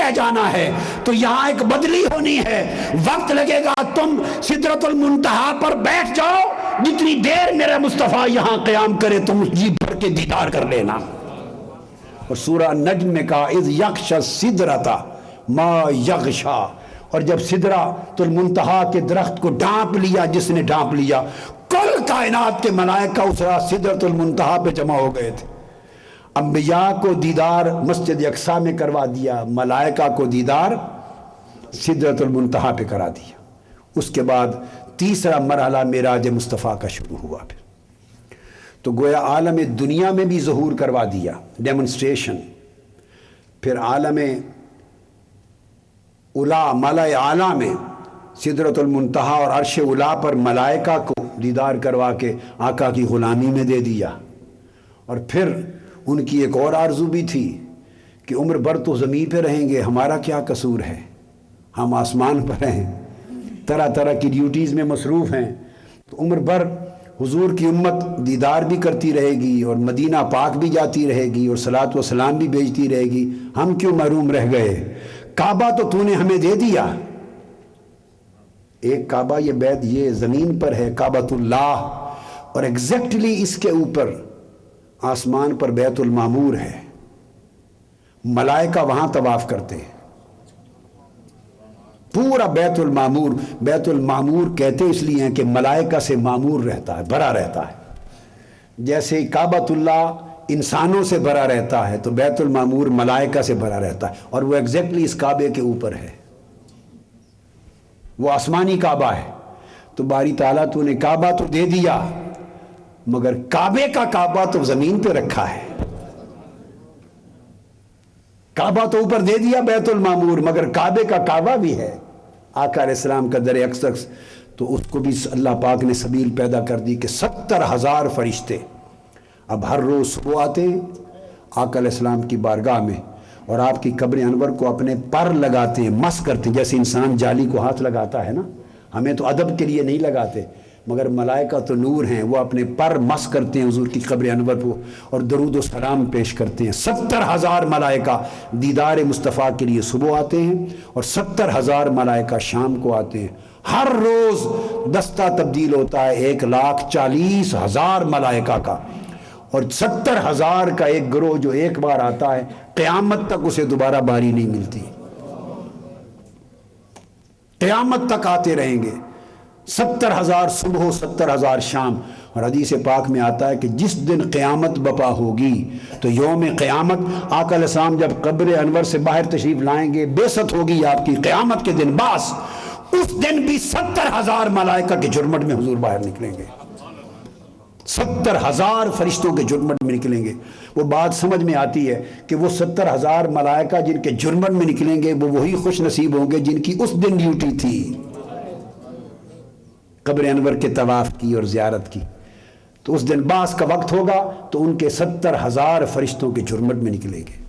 رہ جانا ہے تو یہاں ایک بدلی ہونی ہے، وقت لگے گا، تم سدرۃ المنتہا پر بیٹھ جاؤ، جتنی دیر میرا مصطفیٰ یہاں قیام کرے تم جی بھر کے دیدار کر لینا۔ اور سورہ نجم میں کہا اذ یغشی السدرۃ ما یغشی، اور جب سدرۃ المنتہا کے درخت کو ڈھانپ لیا جس نے ڈھانپ لیا، کل کائنات کے ملائکہ اس سدرۃ المنتہا پہ جمع ہو گئے تھے۔ انبیاء کو دیدار مسجد اقصیٰ میں کروا دیا، ملائکہ کو دیدار سدرۃ المنتہا پہ کرا دیا۔ اس کے بعد تیسرا مرحلہ معراج مصطفیٰ کا شروع ہوا۔ پھر تو گویا عالم دنیا میں بھی ظہور کروا دیا، ڈیمونسٹریشن۔ پھر عالم اعلیٰ، ملأ اعلیٰ میں سدرۃ المنتہا اور عرش اعلیٰ پر ملائکہ کو دیدار کروا کے آقا کی غلامی میں دے دیا۔ اور پھر ان کی ایک اور آرزو بھی تھی کہ عمر بھر تو زمین پہ رہیں گے، ہمارا کیا قصور ہے، ہم آسمان پر ہیں، طرح طرح کی ڈیوٹیز میں مصروف ہیں، تو عمر بھر حضور کی امت دیدار بھی کرتی رہے گی اور مدینہ پاک بھی جاتی رہے گی اور صلاۃ و سلام بھی بھیجتی رہے گی، ہم کیوں محروم رہ گئے؟ کعبہ تو نے ہمیں دے دیا، ایک کعبہ یہ بیت یہ زمین پر ہے کعبۃ اللہ، اور ایگزیکٹلی اس کے اوپر آسمان پر بیت المعمور ہے، ملائکہ وہاں طواف کرتے ہیں، پورا بیت المعمور۔ بیت المعمور کہتے اس لیے ہیں کہ ملائکہ سے معمور رہتا ہے، بھرا رہتا ہے، جیسے کعبۃ اللہ انسانوں سے بھرا رہتا ہے تو بیت المعمور ملائکہ سے بھرا رہتا ہے، اور وہ ایگزیکٹلی اس کعبے کے اوپر ہے، وہ آسمانی کعبہ ہے۔ تو باری تعالیٰ تو نے کعبہ تو دے دیا، مگر کعبے کا کعبہ تو زمین پہ رکھا ہے، کعبہ تو اوپر دے دیا بیت المعمور، مگر کعبے کا کعبہ بھی ہے آقا علیہ السلام کا در اقدس۔ تو اس کو بھی اللہ پاک نے سبیل پیدا کر دی کہ 70,000 فرشتے اب ہر روز صبح آتے ہیں آقا علیہ السلام کی بارگاہ میں، اور آپ کی قبر انور کو اپنے پر لگاتے ہیں، مس کرتے ہیں، جیسے انسان جالی کو ہاتھ لگاتا ہے نا، ہمیں تو ادب کے لیے نہیں لگاتے، مگر ملائکہ تو نور ہیں، وہ اپنے پر مس کرتے ہیں حضور کی قبر انور کو اور درود و سلام پیش کرتے ہیں۔ 70,000 ملائکہ دیدار مصطفیٰ کے لیے صبح آتے ہیں اور 70,000 ملائکہ شام کو آتے ہیں۔ ہر روز دستہ تبدیل ہوتا ہے 1,40,000 ملائکہ کا، اور 70,000 کا ایک گروہ جو ایک بار آتا ہے قیامت تک اسے دوبارہ باری نہیں ملتی، قیامت تک آتے رہیں گے، 70,000 صبح 70,000 شام۔ اور حدیث پاک میں آتا ہے کہ جس دن قیامت بپا ہوگی تو یوم قیامت آقا علیہ السلام جب قبر انور سے باہر تشریف لائیں گے، بعثت ہوگی آپ کی قیامت کے دن باس، اس دن بھی 70,000 ملائکہ کے جرمٹ میں حضور باہر نکلیں گے، 70,000 فرشتوں کے جرمٹ میں نکلیں گے۔ وہ بات سمجھ میں آتی ہے کہ وہ 70,000 ملائکہ جن کے جرمٹ میں نکلیں گے وہ وہی خوش نصیب ہوں گے جن کی اس دن ڈیوٹی تھی قبر انور کے طواف کی اور زیارت کی۔ تو اس دن بعث کا وقت ہوگا تو ان کے 70,000 فرشتوں کے جرمٹ میں نکلیں گے۔